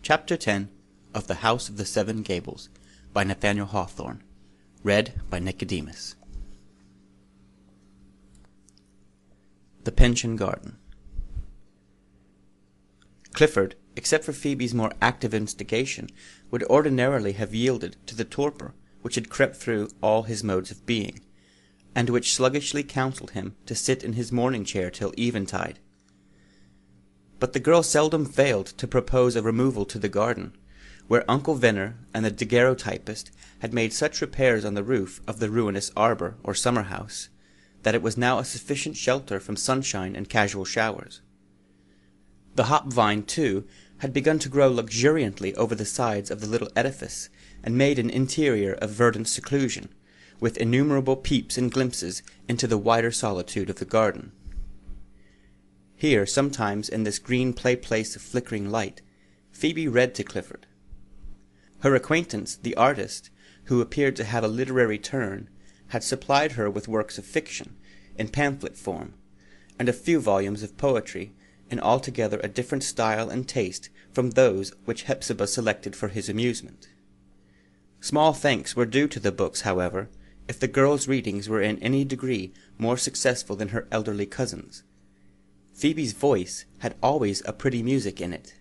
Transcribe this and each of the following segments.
Chapter 10 of The House of the Seven Gables by Nathaniel Hawthorne. Read by Nicodemus. The Pyncheon Garden. Clifford, except for Phoebe's more active instigation, would ordinarily have yielded to the torpor which had crept through all his modes of being, and which sluggishly counselled him to sit in his morning chair till eventide. But the girl seldom failed to propose a removal to the garden, where Uncle Venner and the daguerreotypist had made such repairs on the roof of the ruinous arbour or summer-house, that it was now a sufficient shelter from sunshine and casual showers. The hop-vine, too, had begun to grow luxuriantly over the sides of the little edifice, and made an interior of verdant seclusion, with innumerable peeps and glimpses into the wider solitude of the garden. Here, sometimes in this green play-place of flickering light, Phoebe read to Clifford. Her acquaintance, the artist, who appeared to have a literary turn, had supplied her with works of fiction, in pamphlet form, and a few volumes of poetry, in altogether a different style and taste from those which Hepzibah selected for his amusement. Small thanks were due to the books, however, if the girl's readings were in any degree more successful than her elderly cousin's. Phoebe's voice had always a pretty music in it,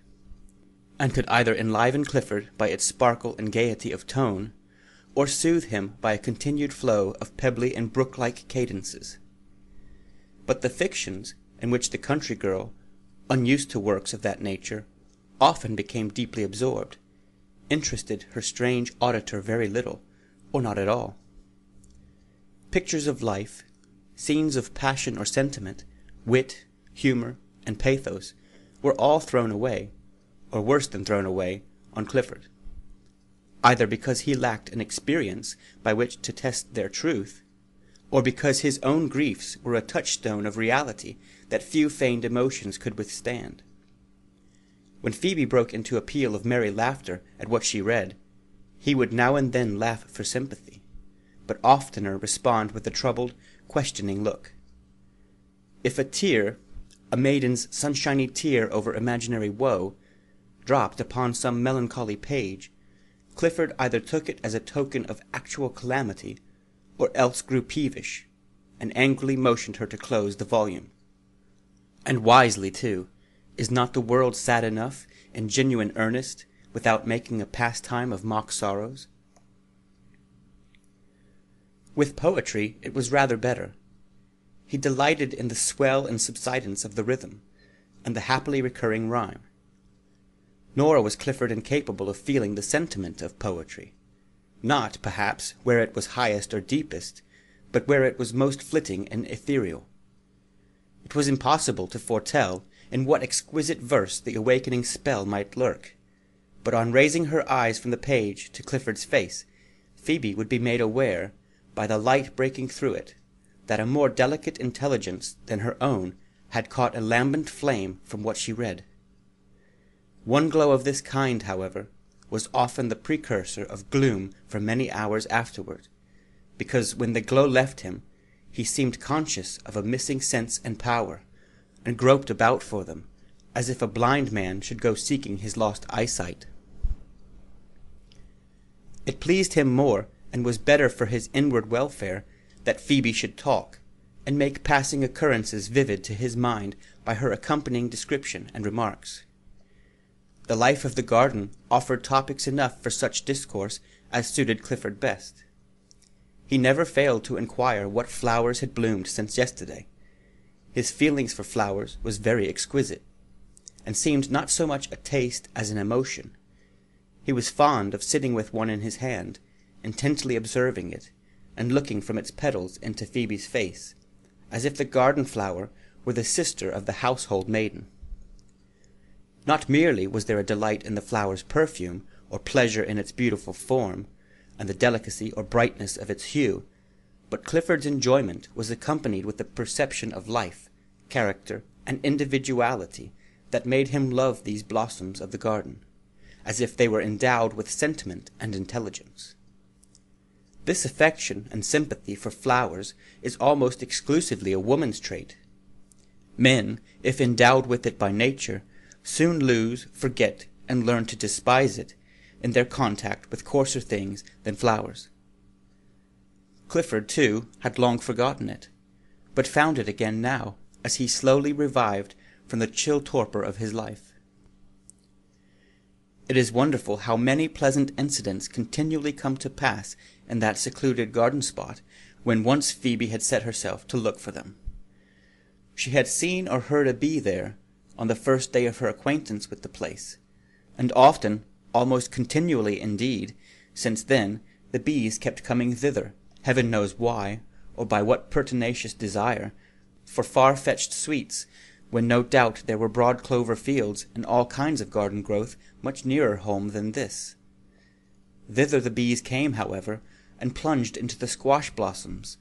and could either enliven Clifford by its sparkle and gaiety of tone, or soothe him by a continued flow of pebbly and brook-like cadences. But the fictions, in which the country girl, unused to works of that nature, often became deeply absorbed, interested her strange auditor very little, or not at all. Pictures of life, scenes of passion or sentiment, wit, humour, and pathos, were all thrown away, or worse than thrown away, on Clifford, either because he lacked an experience by which to test their truth, or because his own griefs were a touchstone of reality that few feigned emotions could withstand. When Phoebe broke into a peal of merry laughter at what she read, he would now and then laugh for sympathy, but oftener respond with a troubled, questioning look. If a tear, a maiden's sunshiny tear over imaginary woe, dropped upon some melancholy page, Clifford either took it as a token of actual calamity, or else grew peevish, and angrily motioned her to close the volume. And wisely, too. Is not the world sad enough, in genuine earnest, without making a pastime of mock sorrows? With poetry it was rather better. He delighted in the swell and subsidence of the rhythm, and the happily recurring rhyme. Nor was Clifford incapable of feeling the sentiment of poetry, not, perhaps, where it was highest or deepest, but where it was most flitting and ethereal. It was impossible to foretell in what exquisite verse the awakening spell might lurk, but on raising her eyes from the page to Clifford's face, Phoebe would be made aware, by the light breaking through it, that a more delicate intelligence than her own had caught a lambent flame from what she read. One glow of this kind, however, was often the precursor of gloom for many hours afterward, because when the glow left him, he seemed conscious of a missing sense and power, and groped about for them, as if a blind man should go seeking his lost eyesight. It pleased him more, and was better for his inward welfare, that Phoebe should talk, and make passing occurrences vivid to his mind by her accompanying description and remarks. The life of the garden offered topics enough for such discourse as suited Clifford best. He never failed to inquire what flowers had bloomed since yesterday. His feelings for flowers was very exquisite, and seemed not so much a taste as an emotion. He was fond of sitting with one in his hand, intently observing it, and looking from its petals into Phoebe's face, as if the garden flower were the sister of the household maiden. Not merely was there a delight in the flower's perfume, or pleasure in its beautiful form, and the delicacy or brightness of its hue, but Clifford's enjoyment was accompanied with the perception of life, character, and individuality that made him love these blossoms of the garden, as if they were endowed with sentiment and intelligence. This affection and sympathy for flowers is almost exclusively a woman's trait. Men, if endowed with it by nature, soon lose, forget, and learned to despise it in their contact with coarser things than flowers. Clifford, too, had long forgotten it, but found it again now, as he slowly revived from the chill torpor of his life. It is wonderful how many pleasant incidents continually come to pass in that secluded garden spot when once Phoebe had set herself to look for them. She had seen or heard a bee there on the first day of her acquaintance with the place, and often, almost continually indeed, since then, the bees kept coming thither, heaven knows why, or by what pertinacious desire, for far-fetched sweets, when no doubt there were broad clover fields and all kinds of garden growth much nearer home than this. Thither the bees came, however, and plunged into the squash blossoms,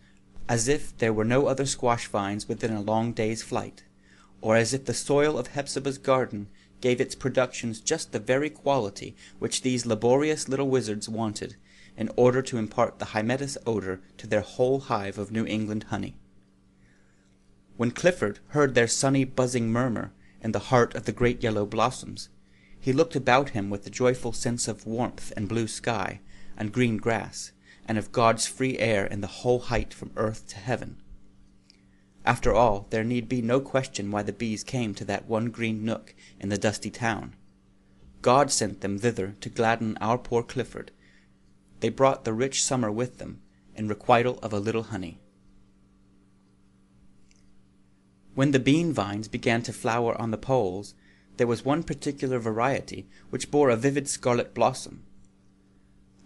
as if there were no other squash vines within a long day's flight, or as if the soil of Hepzibah's garden gave its productions just the very quality which these laborious little wizards wanted, in order to impart the hymettus odor to their whole hive of New England honey. When Clifford heard their sunny buzzing murmur in the heart of the great yellow blossoms, he looked about him with a joyful sense of warmth and blue sky, and green grass, and of God's free air in the whole height from earth to heaven. After all, there need be no question why the bees came to that one green nook in the dusty town. God sent them thither to gladden our poor Clifford. They brought the rich summer with them, in requital of a little honey. When the bean vines began to flower on the poles, there was one particular variety which bore a vivid scarlet blossom.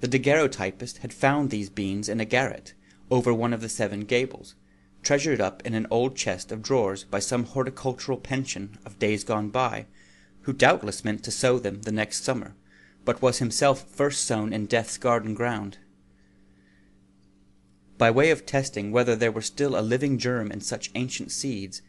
The daguerreotypist had found these beans in a garret, over one of the Seven Gables, treasured up in an old chest of drawers by some horticultural Pyncheon of days gone by, who doubtless meant to sow them the next summer, but was himself first sown in Death's garden ground. By way of testing whether there were still a living germ in such ancient seeds,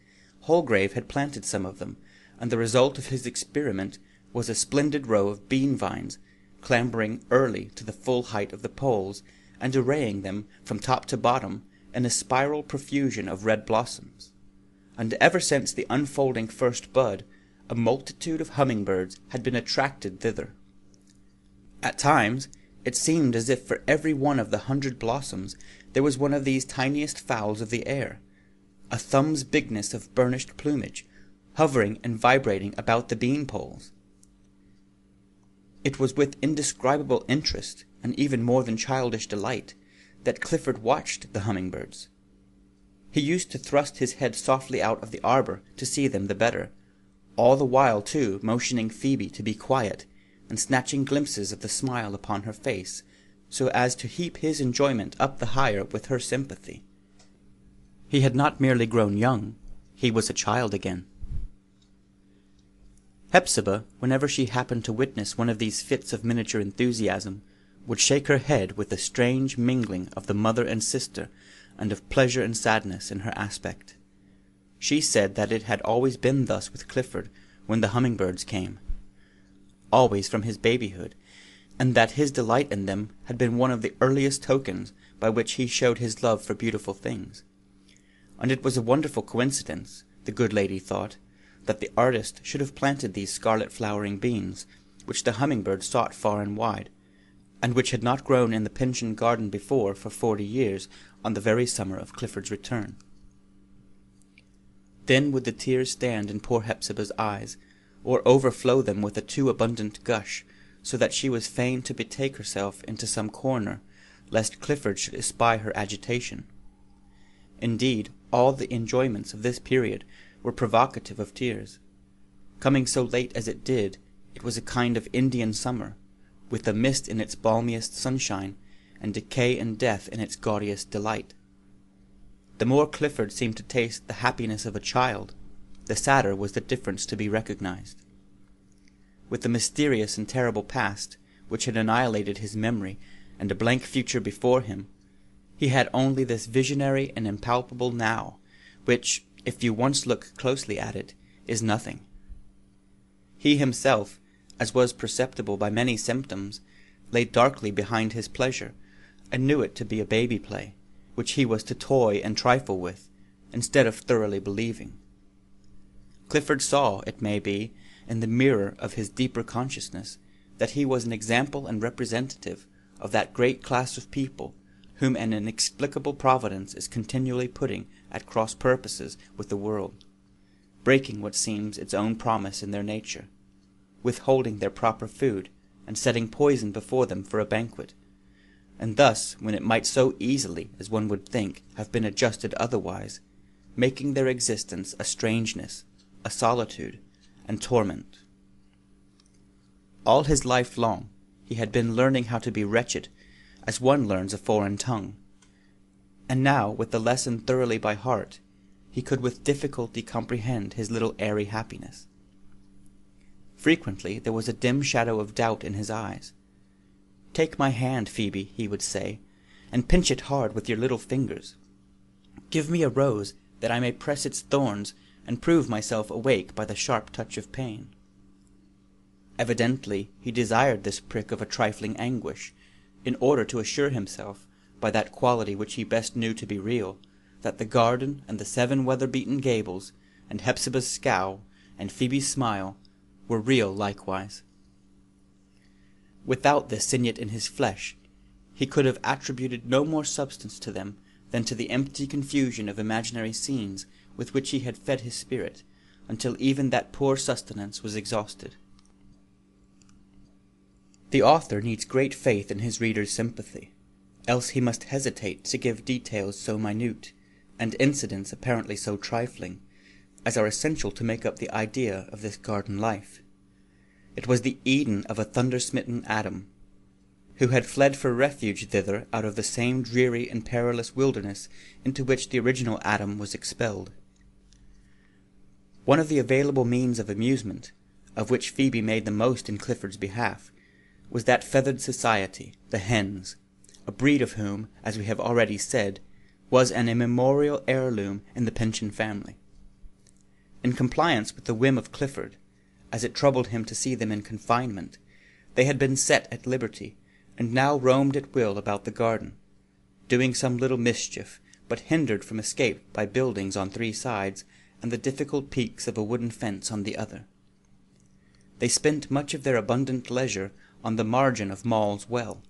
Holgrave had planted some of them, and the result of his experiment was a splendid row of bean vines, clambering early to the full height of the poles, and arraying them from top to bottom in a spiral profusion of red blossoms. And ever since the unfolding first bud, a multitude of hummingbirds had been attracted thither. At times it seemed as if for every one of the 100 blossoms there was one of these tiniest fowls of the air, a thumb's bigness of burnished plumage, hovering and vibrating about the bean-poles. It was with indescribable interest, and even more than childish delight, that Clifford watched the hummingbirds. He used to thrust his head softly out of the arbor to see them the better, all the while, too, motioning Phoebe to be quiet, and snatching glimpses of the smile upon her face, so as to heap his enjoyment up the higher with her sympathy. He had not merely grown young, he was a child again. Hepzibah, whenever she happened to witness one of these fits of miniature enthusiasm, would shake her head with a strange mingling of the mother and sister, and of pleasure and sadness in her aspect. She said that it had always been thus with Clifford when the hummingbirds came, always from his babyhood, and that his delight in them had been one of the earliest tokens by which he showed his love for beautiful things. And it was a wonderful coincidence, the good lady thought, that the artist should have planted these scarlet-flowering beans, which the hummingbird sought far and wide, and which had not grown in the Pyncheon garden before for 40 years, on the very summer of Clifford's return. Then would the tears stand in poor Hepzibah's eyes, or overflow them with a too abundant gush, so that she was fain to betake herself into some corner, lest Clifford should espy her agitation. Indeed, all the enjoyments of this period were provocative of tears. Coming so late as it did, it was a kind of Indian summer, with the mist in its balmiest sunshine, and decay and death in its gaudiest delight. The more Clifford seemed to taste the happiness of a child, the sadder was the difference to be recognized. With the mysterious and terrible past, which had annihilated his memory, and a blank future before him, he had only this visionary and impalpable now, which, if you once look closely at it, is nothing. He himself, as was perceptible by many symptoms, lay darkly behind his pleasure, and knew it to be a baby play, which he was to toy and trifle with, instead of thoroughly believing. Clifford saw, it may be, in the mirror of his deeper consciousness that he was an example and representative of that great class of people whom an inexplicable providence is continually putting at cross purposes with the world, breaking what seems its own promise in their nature, withholding their proper food, and setting poison before them for a banquet, and thus, when it might so easily, as one would think, have been adjusted otherwise, making their existence a strangeness, a solitude, and torment. All his life long he had been learning how to be wretched, as one learns a foreign tongue, and now, with the lesson thoroughly by heart, he could with difficulty comprehend his little airy happiness. Frequently there was a dim shadow of doubt in his eyes. "Take my hand, Phoebe," he would say, "and pinch it hard with your little fingers. Give me a rose, that I may press its thorns, and prove myself awake by the sharp touch of pain." Evidently he desired this prick of a trifling anguish, in order to assure himself, by that quality which he best knew to be real, that the garden, and the 7 weather-beaten gables, and Hepzibah's scowl, and Phoebe's smile, were real likewise. Without this signet in his flesh, he could have attributed no more substance to them than to the empty confusion of imaginary scenes with which he had fed his spirit, until even that poor sustenance was exhausted. The author needs great faith in his reader's sympathy, else he must hesitate to give details so minute, and incidents apparently so trifling, as are essential to make up the idea of this garden life. It was the Eden of a thunder-smitten Adam, who had fled for refuge thither out of the same dreary and perilous wilderness into which the original Adam was expelled. One of the available means of amusement, of which Phoebe made the most in Clifford's behalf, was that feathered society, the hens, a breed of whom, as we have already said, was an immemorial heirloom in the Pyncheon family. In compliance with the whim of Clifford, as it troubled him to see them in confinement, they had been set at liberty, and now roamed at will about the garden, doing some little mischief, but hindered from escape by buildings on 3 sides, and the difficult peaks of a wooden fence on the other. They spent much of their abundant leisure on the margin of Maule's well,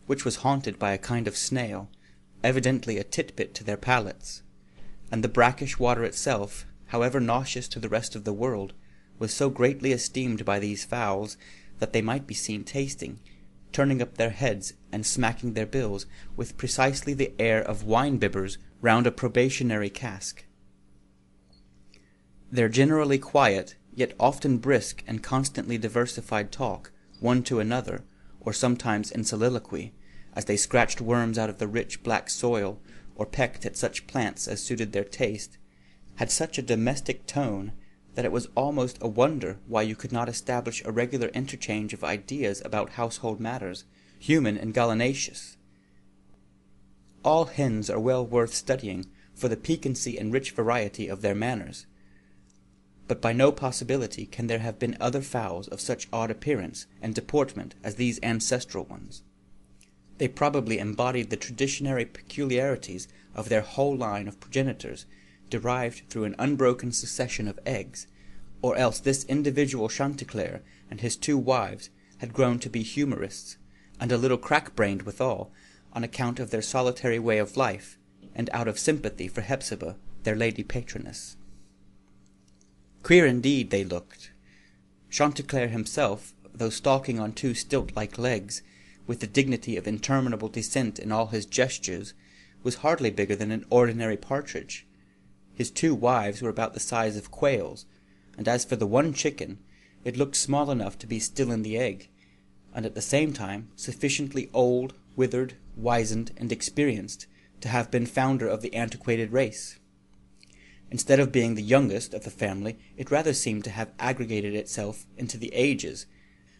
which was haunted by a kind of snail, evidently a titbit to their palates, and the brackish water itself, however nauseous to the rest of the world, was so greatly esteemed by these fowls that they might be seen tasting, turning up their heads and smacking their bills with precisely the air of wine-bibbers round a probationary cask. Their generally quiet, yet often brisk and constantly diversified talk, one to another, or sometimes in soliloquy, as they scratched worms out of the rich black soil, or pecked at such plants as suited their taste, had such a domestic tone that it was almost a wonder why you could not establish a regular interchange of ideas about household matters, human and gallinaceous. All hens are well worth studying for the piquancy and rich variety of their manners, but by no possibility can there have been other fowls of such odd appearance and deportment as these ancestral ones. They probably embodied the traditionary peculiarities of their whole line of progenitors, derived through an unbroken succession of eggs, or else this individual Chanticleer and his 2 wives had grown to be humorists, and a little crack-brained withal, on account of their solitary way of life, and out of sympathy for Hepzibah, their lady patroness. Queer indeed they looked. Chanticleer himself, though stalking on 2 stilt-like legs, with the dignity of interminable descent in all his gestures, was hardly bigger than an ordinary partridge. His 2 wives were about the size of quails, and as for the one chicken, it looked small enough to be still in the egg, and at the same time sufficiently old, withered, wizened, and experienced to have been founder of the antiquated race. Instead of being the youngest of the family, it rather seemed to have aggregated itself into the ages,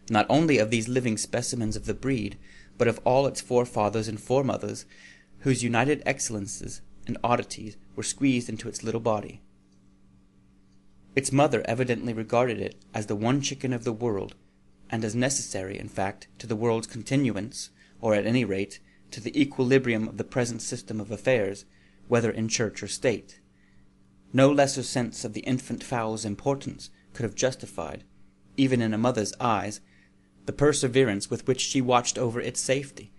not only of these living specimens of the breed, but of all its forefathers and foremothers, whose united excellences and oddities were squeezed into its little body. Its mother evidently regarded it as the one chicken of the world, and as necessary, in fact, to the world's continuance, or at any rate, to the equilibrium of the present system of affairs, whether in church or state. No lesser sense of the infant fowl's importance could have justified, even in a mother's eyes, the perseverance with which she watched over its safety,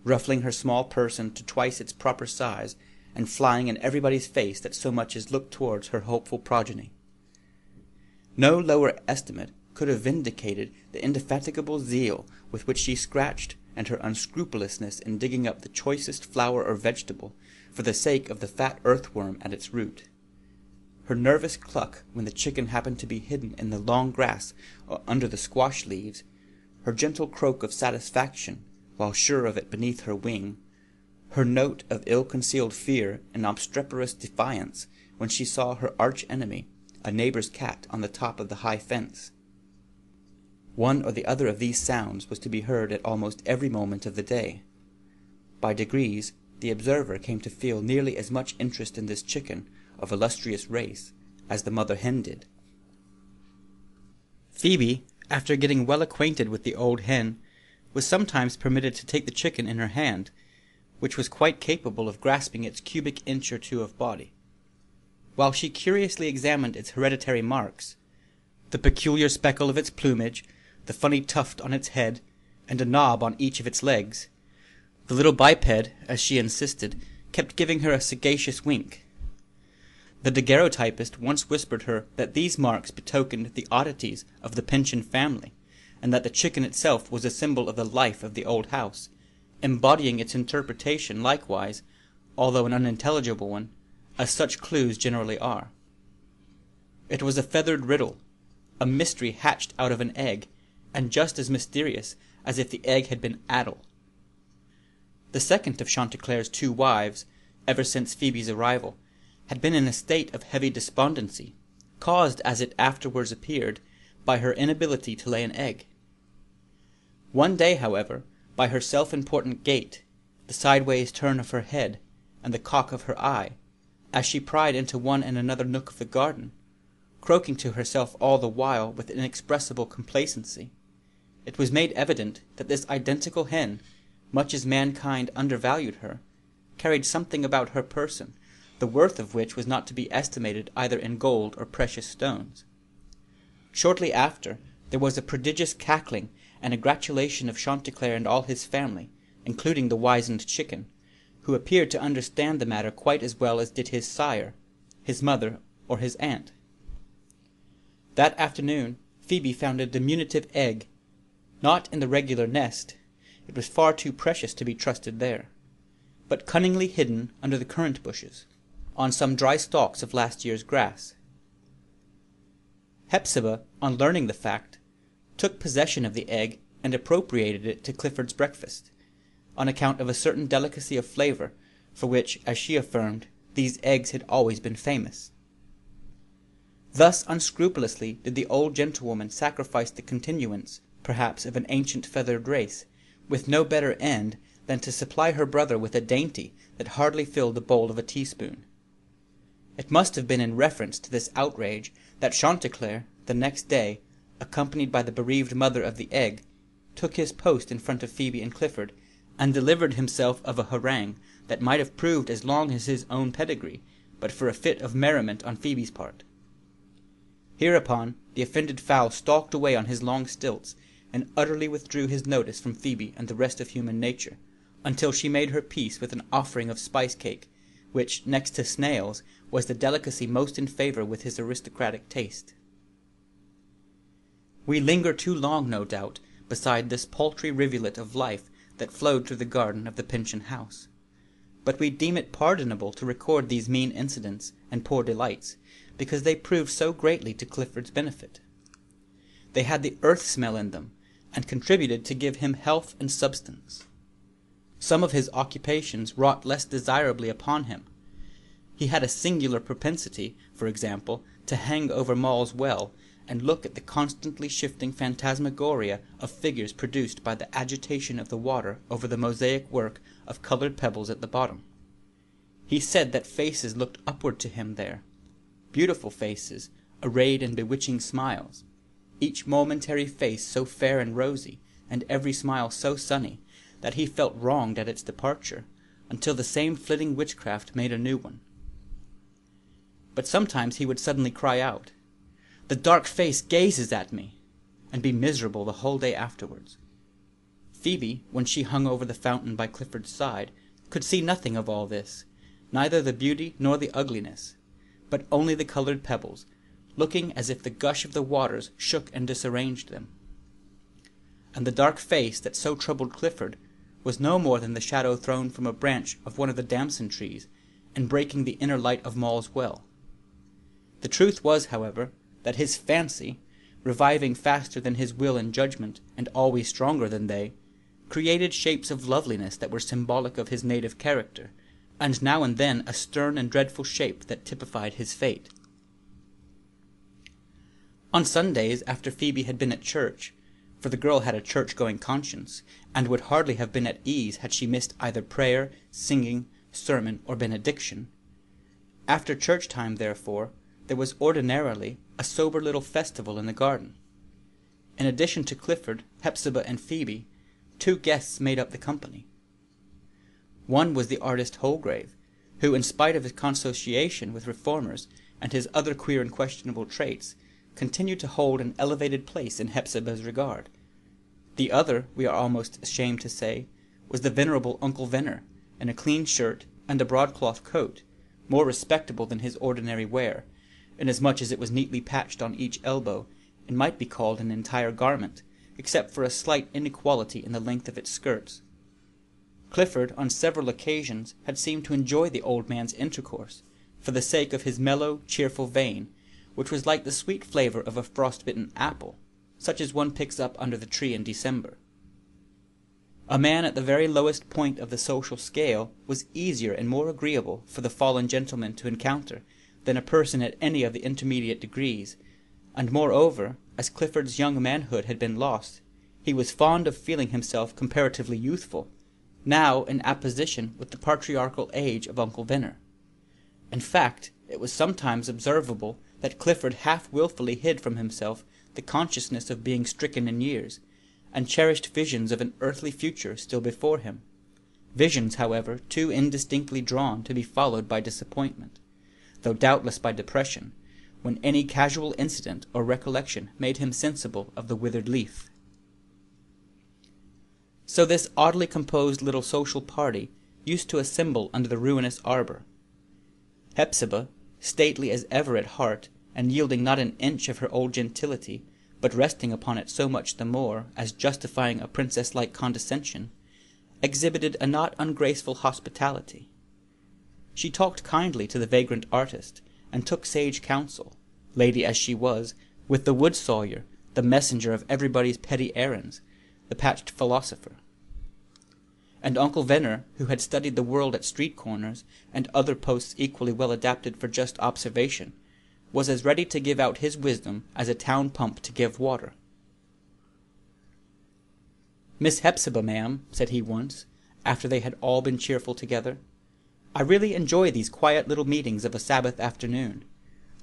ruffling her small person to twice its proper size, and flying in everybody's face that so much as looked towards her hopeful progeny. No lower estimate could have vindicated the indefatigable zeal with which she scratched, and her unscrupulousness in digging up the choicest flower or vegetable, for the sake of the fat earthworm at its root. Her nervous cluck when the chicken happened to be hidden in the long grass or under the squash leaves, her gentle croak of satisfaction while sure of it beneath her wing, her note of ill-concealed fear and obstreperous defiance when she saw her arch-enemy, a neighbor's cat, on the top of the high fence. One or the other of these sounds was to be heard at almost every moment of the day. By degrees, the observer came to feel nearly as much interest in this chicken of illustrious race as the mother hen did. Phoebe, after getting well acquainted with the old hen, was sometimes permitted to take the chicken in her hand, which was quite capable of grasping its cubic inch or two of body. While she curiously examined its hereditary marks, the peculiar speckle of its plumage, the funny tuft on its head, and a knob on each of its legs, the little biped, as she insisted, kept giving her a sagacious wink. The daguerreotypist once whispered her that these marks betokened the oddities of the Pyncheon family, and that the chicken itself was a symbol of the life of the old house, embodying its interpretation likewise, although an unintelligible one, as such clues generally are. It was a feathered riddle, a mystery hatched out of an egg, and just as mysterious as if the egg had been addle. The second of Chanticleer's 2 wives, ever since Phoebe's arrival, had been in a state of heavy despondency, caused, as it afterwards appeared, by her inability to lay an egg. One day, however, by her self-important gait, the sideways turn of her head, and the cock of her eye, as she pried into one and another nook of the garden, croaking to herself all the while with inexpressible complacency, it was made evident that this identical hen, much as mankind undervalued her, carried something about her person, the worth of which was not to be estimated either in gold or precious stones. Shortly after, there was a prodigious cackling and a gratulation of Chanticleer and all his family, including the wizened chicken, who appeared to understand the matter quite as well as did his sire, his mother, or his aunt. That afternoon Phoebe found a diminutive egg, not in the regular nest, it was far too precious to be trusted there, but cunningly hidden under the currant bushes, on some dry stalks of last year's grass. Hepzibah, on learning the fact, took possession of the egg and appropriated it to Clifford's breakfast, on account of a certain delicacy of flavor, for which, as she affirmed, these eggs had always been famous. Thus unscrupulously did the old gentlewoman sacrifice the continuance, perhaps, of an ancient feathered race, with no better end than to supply her brother with a dainty that hardly filled the bowl of a teaspoon. It must have been in reference to this outrage that Chanticleer, the next day, accompanied by the bereaved mother of the egg, took his post in front of Phoebe and Clifford, and delivered himself of a harangue that might have proved as long as his own pedigree, but for a fit of merriment on Phoebe's part. Hereupon the offended fowl stalked away on his long stilts, and utterly withdrew his notice from Phoebe and the rest of human nature, until she made her peace with an offering of spice cake, which, next to snails, was the delicacy most in favor with his aristocratic taste. We linger too long, no doubt, beside this paltry rivulet of life that flowed through the garden of the Pyncheon house, but we deem it pardonable to record these mean incidents and poor delights, because they proved so greatly to Clifford's benefit. They had the earth smell in them, and contributed to give him health and substance. Some of his occupations wrought less desirably upon him. He had a singular propensity, for example, to hang over Maule's well, and look at the constantly shifting phantasmagoria of figures produced by the agitation of the water over the mosaic work of colored pebbles at the bottom. He said that faces looked upward to him there, beautiful faces, arrayed in bewitching smiles, each momentary face so fair and rosy, and every smile so sunny, that he felt wronged at its departure, until the same flitting witchcraft made a new one. But sometimes he would suddenly cry out, "The dark face gazes at me!" and be miserable the whole day afterwards. Phoebe, when she hung over the fountain by Clifford's side, could see nothing of all this, neither the beauty nor the ugliness, but only the colored pebbles, looking as if the gush of the waters shook and disarranged them. And the dark face that so troubled Clifford was no more than the shadow thrown from a branch of one of the damson trees, and breaking the inner light of Moll's well. The truth was, however, that his fancy, reviving faster than his will and judgment, and always stronger than they, created shapes of loveliness that were symbolic of his native character, and now and then a stern and dreadful shape that typified his fate. On Sundays, after Phoebe had been at church, for the girl had a church-going conscience, and would hardly have been at ease had she missed either prayer, singing, sermon, or benediction. After church time, therefore, there was ordinarily a sober little festival in the garden. In addition to Clifford, Hepzibah, and Phoebe, 2 guests made up the company. One was the artist Holgrave, who, in spite of his consociation with reformers and his other queer and questionable traits, continued to hold an elevated place in Hepzibah's regard. The other, we are almost ashamed to say, was the venerable Uncle Venner, in a clean shirt and a broadcloth coat, more respectable than his ordinary wear, inasmuch as it was neatly patched on each elbow, and might be called an entire garment, except for a slight inequality in the length of its skirts. Clifford, on several occasions, had seemed to enjoy the old man's intercourse, for the sake of his mellow, cheerful vein, which was like the sweet flavor of a frost-bitten apple, such as one picks up under the tree in December. A man at the very lowest point of the social scale was easier and more agreeable for the fallen gentleman to encounter than a person at any of the intermediate degrees, and moreover, as Clifford's young manhood had been lost, he was fond of feeling himself comparatively youthful, now in apposition with the patriarchal age of Uncle Venner. In fact, it was sometimes observable that Clifford half-wilfully hid from himself the consciousness of being stricken in years, and cherished visions of an earthly future still before him, visions, however, too indistinctly drawn to be followed by disappointment, though doubtless by depression, when any casual incident or recollection made him sensible of the withered leaf. So this oddly composed little social party used to assemble under the ruinous arbor. Hepzibah, stately as ever at heart, and yielding not an inch of her old gentility, but resting upon it so much the more as justifying a princess-like condescension, exhibited a not ungraceful hospitality. She talked kindly to the vagrant artist, and took sage counsel, lady as she was, with the wood-sawyer, the messenger of everybody's petty errands, the patched philosopher. And Uncle Venner, who had studied the world at street corners, and other posts equally well adapted for just observation, was as ready to give out his wisdom as a town pump to give water. "Miss Hepzibah, ma'am," said he once, after they had all been cheerful together, "I really enjoy these quiet little meetings of a Sabbath afternoon.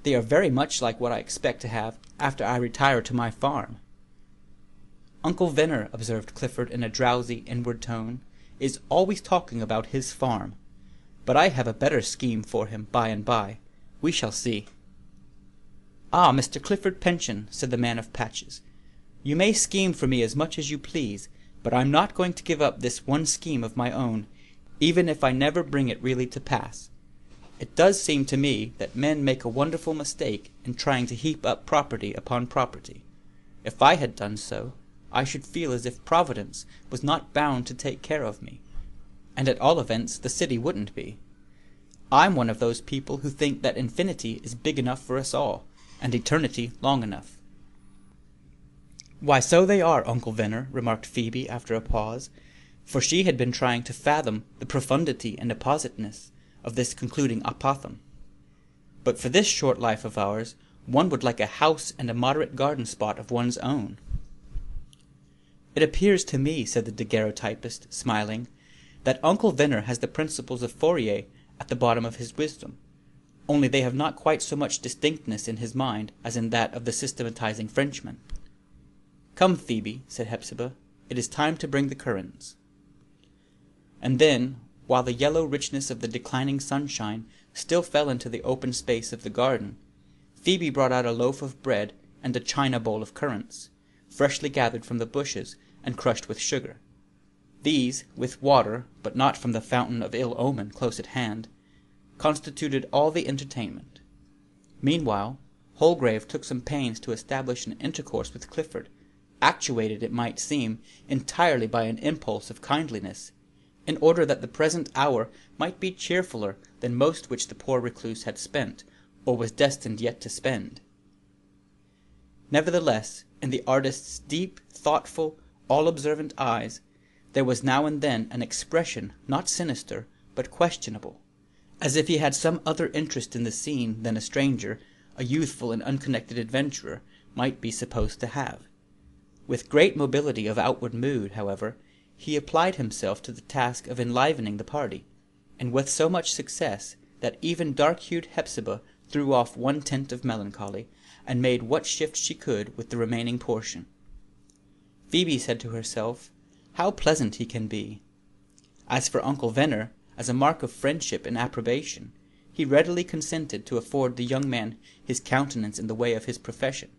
They are very much like what I expect to have after I retire to my farm." "Uncle Venner," observed Clifford in a drowsy, inward tone, "is always talking about his farm. But I have a better scheme for him by and by. We shall see." "Ah, Mr. Clifford Pyncheon," said the man of patches, "you may scheme for me as much as you please, but I'm not going to give up this one scheme of my own, even if I never bring it really to pass. It does seem to me that men make a wonderful mistake in trying to heap up property upon property. If I had done so, I should feel as if Providence was not bound to take care of me, and at all events the city wouldn't be. I'm one of those people who think that infinity is big enough for us all, and eternity long enough." "Why, so they are, Uncle Venner," remarked Phoebe after a pause, for she had been trying to fathom the profundity and appositeness of this concluding apothegm. "But for this short life of ours, one would like a house and a moderate garden spot of one's own." "It appears to me," said the daguerreotypist, smiling, "that Uncle Venner has the principles of Fourier at the bottom of his wisdom, only they have not quite so much distinctness in his mind as in that of the systematizing Frenchman." "Come, Phoebe," said Hepzibah, "it is time to bring the currants." And then, while the yellow richness of the declining sunshine still fell into the open space of the garden, Phoebe brought out a loaf of bread and a china bowl of currants, freshly gathered from the bushes and crushed with sugar. These, with water, but not from the fountain of ill omen close at hand, constituted all the entertainment. Meanwhile, Holgrave took some pains to establish an intercourse with Clifford, actuated, it might seem, entirely by an impulse of kindliness, in order that the present hour might be cheerfuller than most which the poor recluse had spent, or was destined yet to spend. Nevertheless, in the artist's deep, thoughtful, all-observant eyes, there was now and then an expression not sinister, but questionable, as if he had some other interest in the scene than a stranger, a youthful and unconnected adventurer, might be supposed to have. With great mobility of outward mood, however, he applied himself to the task of enlivening the party, and with so much success that even dark-hued Hepzibah threw off one tint of melancholy, and made what shift she could with the remaining portion. Phoebe said to herself, "How pleasant he can be!" As for Uncle Venner, as a mark of friendship and approbation, he readily consented to afford the young man his countenance in the way of his profession,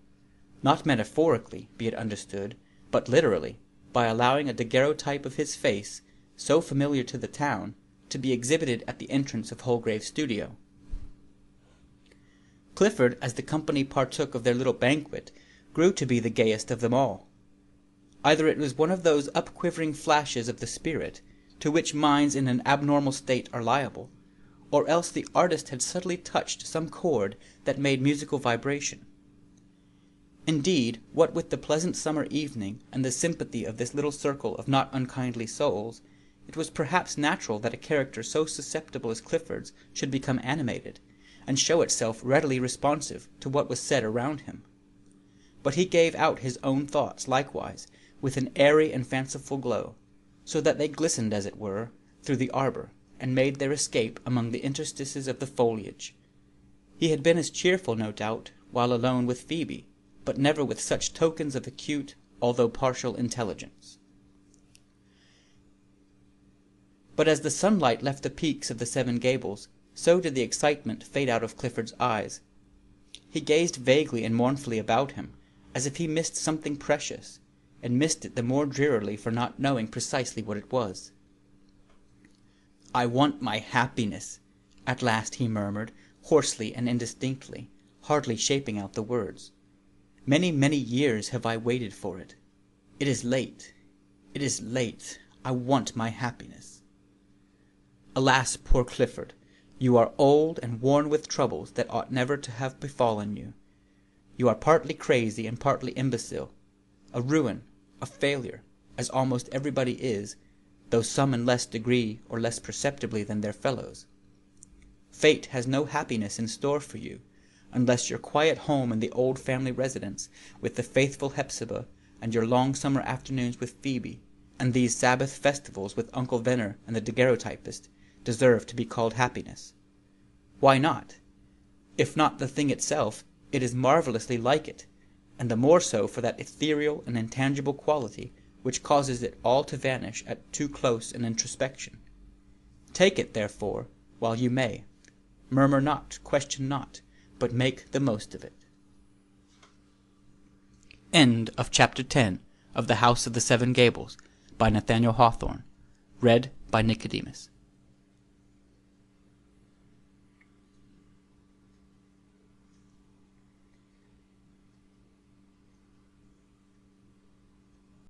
not metaphorically, be it understood, but literally, by allowing a daguerreotype of his face, so familiar to the town, to be exhibited at the entrance of Holgrave's studio. Clifford, as the company partook of their little banquet, grew to be the gayest of them all. Either it was one of those up-quivering flashes of the spirit, to which minds in an abnormal state are liable, or else the artist had subtly touched some chord that made musical vibration. Indeed, what with the pleasant summer evening and the sympathy of this little circle of not unkindly souls, it was perhaps natural that a character so susceptible as Clifford's should become animated, and show itself readily responsive to what was said around him. But he gave out his own thoughts likewise, with an airy and fanciful glow, so that they glistened, as it were, through the arbor, and made their escape among the interstices of the foliage. He had been as cheerful, no doubt, while alone with Phoebe, but never with such tokens of acute, although partial, intelligence. But as the sunlight left the peaks of the Seven Gables, so did the excitement fade out of Clifford's eyes. He gazed vaguely and mournfully about him, as if he missed something precious, and missed it the more drearily for not knowing precisely what it was. "I want my happiness," at last he murmured, hoarsely and indistinctly, hardly shaping out the words. "Many, many years have I waited for it. It is late. It is late. I want my happiness." Alas, poor Clifford, you are old and worn with troubles that ought never to have befallen you. You are partly crazy and partly imbecile, a ruin, a failure, as almost everybody is, though some in less degree or less perceptibly than their fellows. Fate has no happiness in store for you, unless your quiet home in the old family residence, with the faithful Hepzibah, and your long summer afternoons with Phoebe, and these Sabbath festivals with Uncle Venner and the daguerreotypist, deserve to be called happiness. Why not? If not the thing itself, it is marvelously like it, and the more so for that ethereal and intangible quality which causes it all to vanish at too close an introspection. Take it, therefore, while you may. Murmur not, question not, but make the most of it. End of Chapter 10 of The House of the Seven Gables, by Nathaniel Hawthorne. Read by Nicodemus.